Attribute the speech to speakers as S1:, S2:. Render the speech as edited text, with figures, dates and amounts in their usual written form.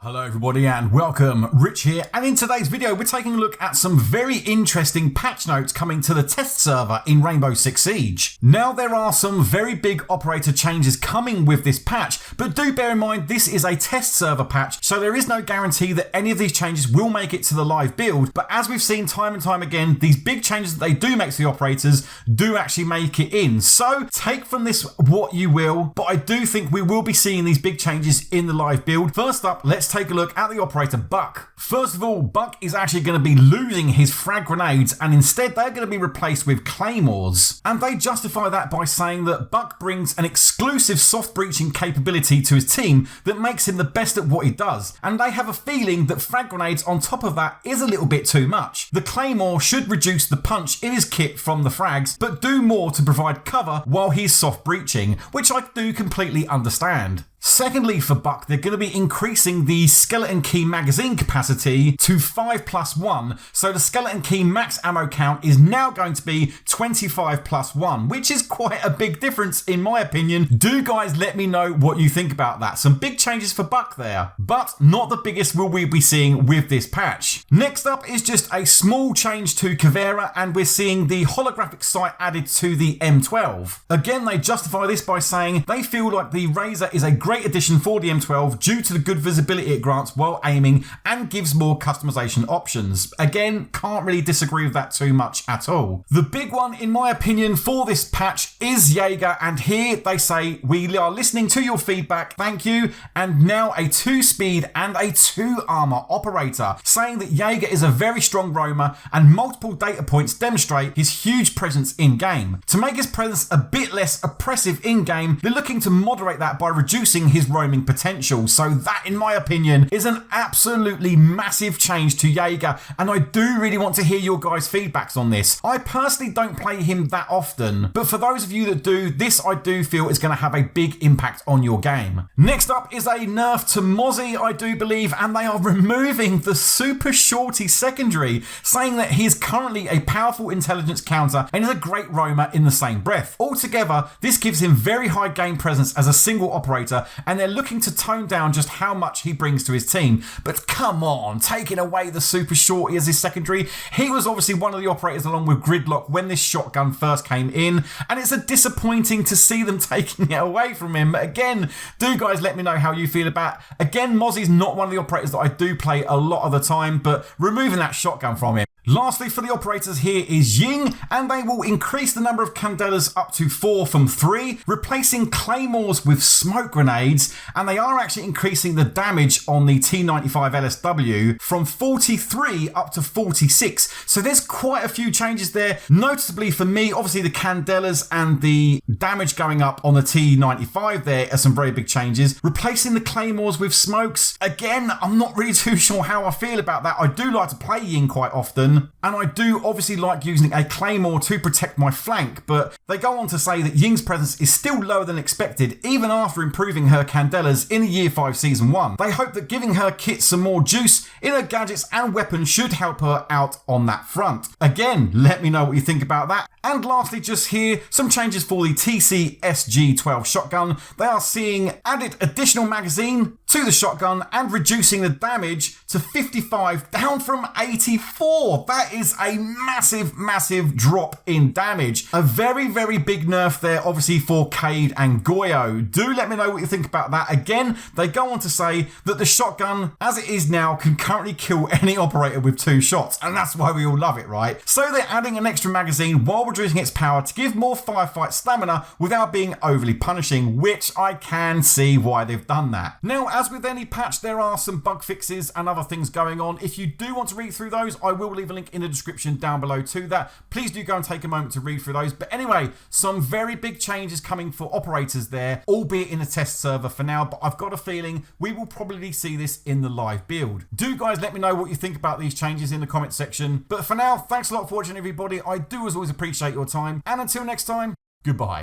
S1: Hello everybody and welcome, Rich here, and in today's video we're taking a look at some very interesting patch notes coming to the test server in Rainbow Six Siege. Now there are some very big operator changes coming with this patch, but do bear in mind this is a test server patch, so there is no guarantee that any of these changes will make it to the live build, but as we've seen time and time again, these big changes that they do make to the operators do actually make it in. So take from this what you will, but I do think we will be seeing these big changes in the live build. First up, let's take a look at the operator Buck. First of all, Buck is actually going to be losing his frag grenades and instead they're going to be replaced with claymores. And they justify that by saying that Buck brings an exclusive soft breaching capability to his team that makes him the best at what he does. And they have a feeling that frag grenades on top of that is a little bit too much. The claymore should reduce the punch in his kit from the frags, but do more to provide cover while he's soft breaching, which I do completely understand. Secondly, for Buck, they're going to be increasing the skeleton key magazine capacity to 5+1, so the skeleton key max ammo count is now going to be 25+1, which is quite a big difference in my opinion. Do guys let me know what you think about that. Some big changes for Buck there, but not the biggest will we be seeing with this patch. Next up is just a small change to Caveira, and we're seeing the holographic sight added to the M12. Again, they justify this by saying they feel like the Razor is a great addition for the M12 due to the good visibility it grants while aiming and gives more customization options. Again, can't really disagree with that too much at all. The big one in my opinion for this patch is Jaeger, and here they say we are listening to your feedback, thank you, and now a 2-speed and a 2-armor operator, saying that Jaeger is a very strong roamer and multiple data points demonstrate his huge presence in game. To make his presence a bit less oppressive in game, they're looking to moderate that by reducing his roaming potential. So that in my opinion is an absolutely massive change to Jaeger, and I do really want to hear your guys' feedbacks on this. I personally don't play him that often, but for those of you that do, this I do feel is going to have a big impact on your game. Next up is a nerf to Mozzie, I do believe, and they are removing the super Shorty secondary, saying that he is currently a powerful intelligence counter and is a great roamer in the same breath. Altogether, this gives him very high game presence as a single operator, and they're looking to tone down just how much he brings to his team. But come on, taking away the super Shorty as his secondary. He was obviously one of the operators along with Gridlock when this shotgun first came in, and it's a disappointing to see them taking it away from him. But again, do guys let me know how you feel about it. Again, Mozzie's not one of the operators that I do play a lot of the time, but removing that shotgun from him. Lastly for the operators here is Ying, and they will increase the number of candelas up to 4 from 3, replacing claymores with smoke grenades, and they are actually increasing the damage on the T95 LSW from 43 up to 46. So there's quite a few changes there. Noticeably for me, obviously the candelas and the damage going up on the T95 there are some very big changes. Replacing the claymores with smokes, again, I'm not really too sure how I feel about that. I do like to play Ying quite often, and I do obviously like using a claymore to protect my flank, but they go on to say that Ying's presence is still lower than expected even after improving her candelas in the Year 5 Season 1. They hope that giving her kit some more juice in her gadgets and weapons should help her out on that front. Again, let me know what you think about that. And lastly, just here, some changes for the TC-SG-12 shotgun. They are seeing added additional magazine to the shotgun and reducing the damage to 55 down from 84. That is a massive drop in damage. A very big nerf there obviously for Cade and Goyo. Do let me know what you think about that. Again, they go on to say that the shotgun as it is now can currently kill any operator with 2 shots, and that's why we all love it, right? So they're adding an extra magazine while reducing its power to give more firefight stamina without being overly punishing, which I can see why they've done that. Now, as with any patch, there are some bug fixes and other things going on. If you do want to read through those, I will leave a link in the description down below to that. Please do go and take a moment to read through those. But anyway, some very big changes coming for operators there, albeit in a test server for now, but I've got a feeling we will probably see this in the live build. Do guys let me know what you think about these changes in the comment section. But for now, thanks a lot for watching everybody. I do as always appreciate your time, and until next time, goodbye.